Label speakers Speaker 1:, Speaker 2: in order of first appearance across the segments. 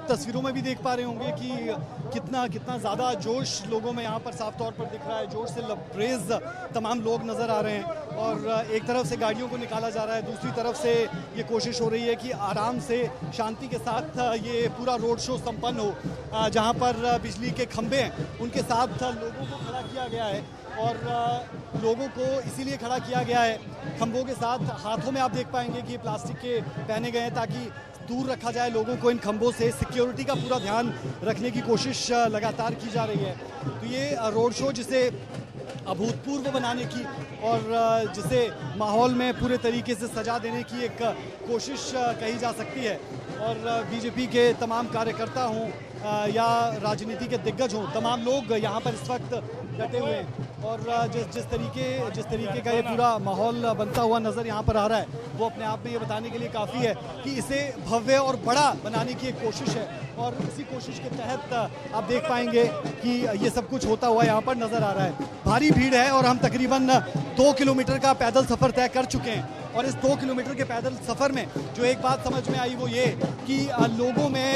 Speaker 1: आप तस्वीरों में भी देख पा रहे होंगे कि कितना ज़्यादा जोश लोगों में यहाँ पर साफ तौर पर दिख रहा है। जोश से लबरेज तमाम लोग नज़र आ रहे हैं और एक तरफ से गाड़ियों को निकाला जा रहा है, दूसरी तरफ से ये कोशिश हो रही है कि आराम से शांति के साथ ये पूरा रोड शो संपन्न हो। जहाँ पर बिजली के खंभे हैं उनके साथ लोगों को खड़ा किया गया है और लोगों को इसीलिए खड़ा किया गया है खंभों के साथ। हाथों में आप देख पाएंगे कि प्लास्टिक के पहने गए हैं ताकि दूर रखा जाए लोगों को इन खंभों से। सिक्योरिटी का पूरा ध्यान रखने की कोशिश लगातार की जा रही है। तो ये रोड शो जिसे अभूतपूर्व बनाने की और जिसे माहौल में पूरे तरीके से सजा देने की एक कोशिश कही जा सकती है। और बीजेपी के तमाम कार्यकर्ता हों या राजनीति के दिग्गज हों, तमाम लोग यहाँ पर इस वक्त डटे हुए हैं और जिस तरीके का ये पूरा माहौल बनता हुआ नज़र यहाँ पर आ रहा है वो अपने आप में ये बताने के लिए काफ़ी है कि इसे भव्य और बड़ा बनाने की एक कोशिश है। और इसी कोशिश के तहत आप देख पाएंगे कि ये सब कुछ होता हुआ यहाँ पर नज़र आ रहा है। भारी भीड़ है और हम तकरीबन 2 किलोमीटर का पैदल सफ़र तय कर चुके हैं। और इस 2 किलोमीटर के पैदल सफ़र में जो एक बात समझ में आई वो ये कि लोगों में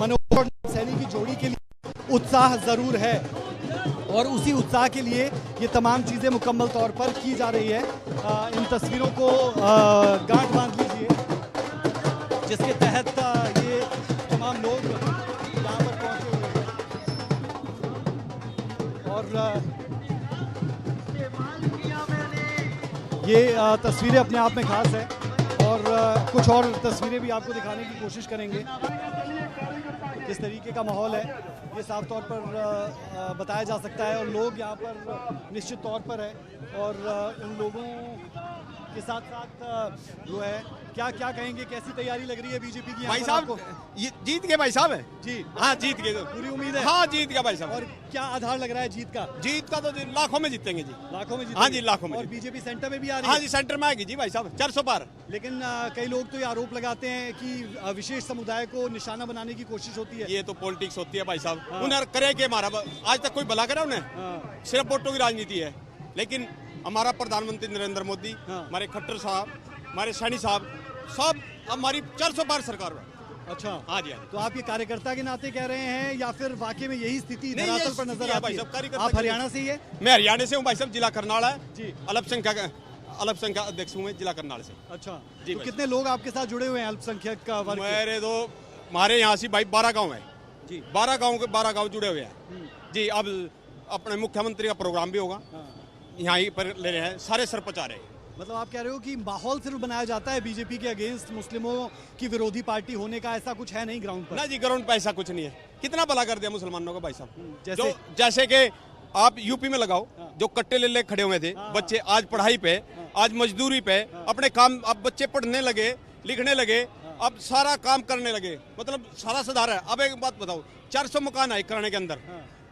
Speaker 1: मनोज और सैनी की जोड़ी के लिए उत्साह ज़रूर है और उसी उत्साह के लिए ये तमाम चीज़ें मुकम्मल तौर पर की जा रही है। इन तस्वीरों को गांठ बांध लीजिए जिसके तहत ये तमाम लोग यहाँ पर पहुँचे हुए हैं और ये तस्वीरें अपने आप में खास है और कुछ और तस्वीरें भी आपको दिखाने की कोशिश करेंगे। किस तरीके का माहौल है ये साफ तौर पर बताया जा सकता है और लोग यहाँ पर निश्चित तौर पर है और उन लोगों के साथ साथ जो है क्या कहेंगे, कैसी तैयारी लग रही है बीजेपी की?
Speaker 2: भाई साहब जीत गए भाई साहब है
Speaker 1: जी,
Speaker 2: हाँ जीत गए,
Speaker 1: पूरी उम्मीद है?
Speaker 2: हाँ जीत गया भाई साहब।
Speaker 1: और क्या आधार लग रहा है जीत का?
Speaker 2: जीत का तो लाखों में जीतेंगे जी,
Speaker 1: लाखों में जीतेंगे?
Speaker 2: हाँ जी लाखों में।
Speaker 1: और बीजेपी सेंटर में भी आ रही है?
Speaker 2: हाँ जी सेंटर में आएगी जी भाई साहब 400 पार।
Speaker 1: लेकिन कई लोग तो ये आरोप लगाते हैं कि विशेष समुदाय को निशाना बनाने की कोशिश होती है।
Speaker 2: ये तो पॉलिटिक्स होती है भाई साहब, उन्हें करे के हमारा आज तक कोई भला करा उन्हें, सिर्फ वोटों की राजनीति है। लेकिन हमारा प्रधानमंत्री नरेंद्र मोदी, हमारे खट्टर साहब, हमारे सैनी साहब, सब हमारी 400 पार सरकार में।
Speaker 1: अच्छा
Speaker 2: हाँ जी,
Speaker 1: तो आप ये कार्यकर्ता के नाते कह रहे हैं या फिर वाकई में यही स्थिति धरातल पर नजर आती है? आप हरियाणा से ही है?
Speaker 2: मैं हरियाणा से हूँ भाई साहब, जिला करनाल है जी, अल्पसंख्यक अध्यक्ष हूँ मैं जिला करनाल से।
Speaker 1: अच्छा जी, तो कितने लोग आपके साथ जुड़े हुए हैं अल्पसंख्यक का वर्ग?
Speaker 2: मेरे तो हमारे यहाँ से भाई 12 गाँव है जी, 12 गाँव जुड़े हुए हैं जी। अब अपने मुख्यमंत्री का प्रोग्राम भी होगा, यहाँ पर ले रहे हैं, सारे सरपंच आ रहे हैं।
Speaker 1: मतलब आप कह रहे हो कि माहौल सिर्फ बनाया जाता है बीजेपी के अगेंस्ट, मुस्लिमों की विरोधी पार्टी होने का ऐसा कुछ है नहीं ग्राउंड पर?
Speaker 2: ना जी, ग्राउंड पे ऐसा कुछ नहीं है। कितना भला कर दिया मुसलमानों का भाई साहब, जैसे कि आप यूपी में लगाओ, जो कट्टे ले खड़े हुए थे बच्चे, आज पढ़ाई पे, आज मजदूरी पे, अपने काम, अब बच्चे पढ़ने लगे, लिखने लगे, अब सारा काम करने लगे, मतलब सारा सुधार है। अब एक बात बताओ, 400 मकान आए कराने के अंदर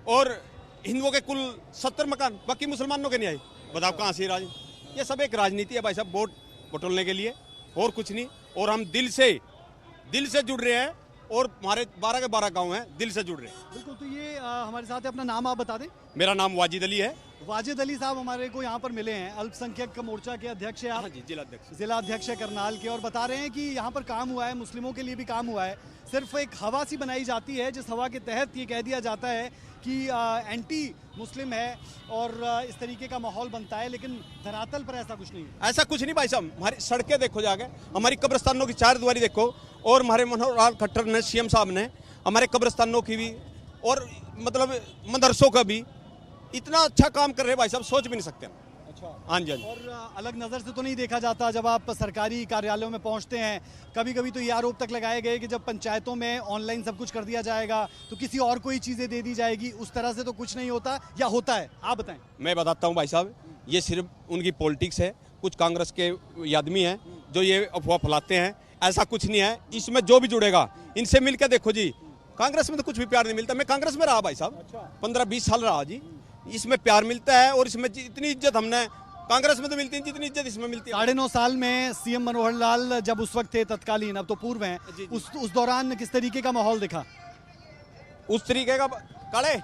Speaker 2: और हिंदुओं के कुल 70 मकान, बाकी मुसलमानों के नहीं आए। बताओ कहाँ से राज? ये सब एक राजनीति है भाई साहब, वोट बटोरने के लिए और कुछ नहीं। और हम दिल से जुड़ रहे हैं और हमारे 12 के 12 गांव हैं, दिल से जुड़ रहे हैं।
Speaker 1: बिल्कुल। तो ये हमारे साथ है, अपना नाम आप बता दें।
Speaker 2: मेरा नाम वाजिद अली है।
Speaker 1: वाजिद अली साहब हमारे को यहाँ पर मिले हैं, अल्पसंख्यक मोर्चा के अध्यक्ष है आप?
Speaker 2: हाँ जी, जिला अध्यक्ष
Speaker 1: है करनाल के, और बता रहे हैं कि यहाँ पर काम हुआ है, मुस्लिमों के लिए भी काम हुआ है। सिर्फ एक हवा सी बनाई जाती है जिस हवा के तहत ये कह दिया जाता है कि एंटी मुस्लिम है और इस तरीके का माहौल बनता है, लेकिन धरातल पर ऐसा कुछ नहीं है।
Speaker 2: ऐसा कुछ नहीं भाई साहब। हमारी सड़कें देखो जाके, हमारी कब्रिस्तानों की 4 दीवारी देखो, और हमारे मनोहर लाल खट्टर ने, सीएम साहब ने हमारे कब्रिस्तानों की भी और मतलब मदरसों का भी इतना अच्छा काम कर रहे हैं भाई साहब, सोच भी नहीं सकते।
Speaker 1: अच्छा,
Speaker 2: हाँ जी।
Speaker 1: और अलग नज़र से तो नहीं देखा जाता जब आप सरकारी कार्यालयों में पहुंचते हैं? कभी कभी तो ये आरोप तक लगाए गए कि जब पंचायतों में ऑनलाइन सब कुछ कर दिया जाएगा तो किसी और को ही चीज़ें दे दी जाएगी। उस तरह से तो कुछ नहीं होता, या होता है? आप बताएं।
Speaker 2: मैं बताता हूँ भाई साहब, ये सिर्फ उनकी पॉलिटिक्स है। कुछ कांग्रेस के आदमी हैं जो ये अफवाह फैलाते हैं, ऐसा कुछ नहीं है। इसमें जो भी जुड़ेगा इनसे मिल के देखो जी, कांग्रेस में तो कुछ भी प्यार नहीं मिलता। मैं कांग्रेस में रहा भाई साहब, 15-20 साल रहा जी। इसमें प्यार मिलता है और इसमें इतनी इज्जत हमने कांग्रेस में तो मिलती है जितनी इज्जत इसमें मिलती है।
Speaker 1: 9.5 साल में सीएम मनोहर लाल जब उस वक्त थे तत्कालीन, अब तो पूर्व हैं, उस दौरान किस तरीके का माहौल दिखा?
Speaker 2: उस तरीके का काले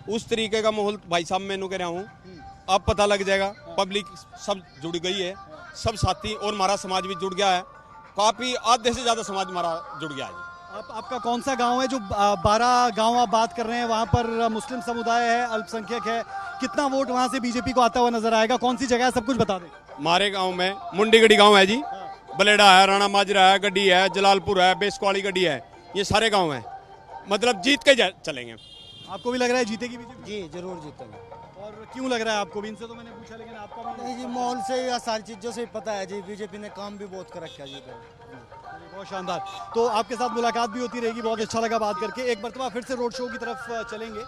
Speaker 2: उस तरीके का माहौल भाई साहब मैं कह रहा हूँ, अब पता लग जाएगा। पब्लिक सब जुड़ गई है, सब साथी, और हमारा समाज भी जुड़ गया है। काफी आधे से ज्यादा समाज हमारा जुड़ गया है।
Speaker 1: आपका कौन सा गांव है जो 12 गांव आप बात कर रहे हैं, वहां पर मुस्लिम समुदाय है, अल्पसंख्यक है, कितना वोट वहां से बीजेपी को आता हुआ नजर आएगा? कौन सी जगह है, सब कुछ बता दें।
Speaker 2: हमारे गांव में मुंडीगढ़ी गांव है जी, बलेडा है, राणा माजरा है, गड्डी है, जलालपुर है, बेसकवाली गड्डी है, ये सारे गांव हैं। मतलब जीत के चलेंगे।
Speaker 1: आपको भी लग रहा है जीतेगी बीजेपी?
Speaker 3: जी जरूर जीतेंगे।
Speaker 1: और क्यों लग रहा है आपको भी? इनसे तो मैंने पूछा, लेकिन आपका भी
Speaker 3: नहीं जी, माहौल से या सारी चीज़ों से ही पता है जी, बीजेपी ने काम भी बहुत कर रखा है जी इधर।
Speaker 1: बहुत शानदार। तो आपके साथ मुलाकात भी होती रहेगी, बहुत अच्छा लगा बात करके। एक मरतबा फिर से रोड शो की तरफ चलेंगे।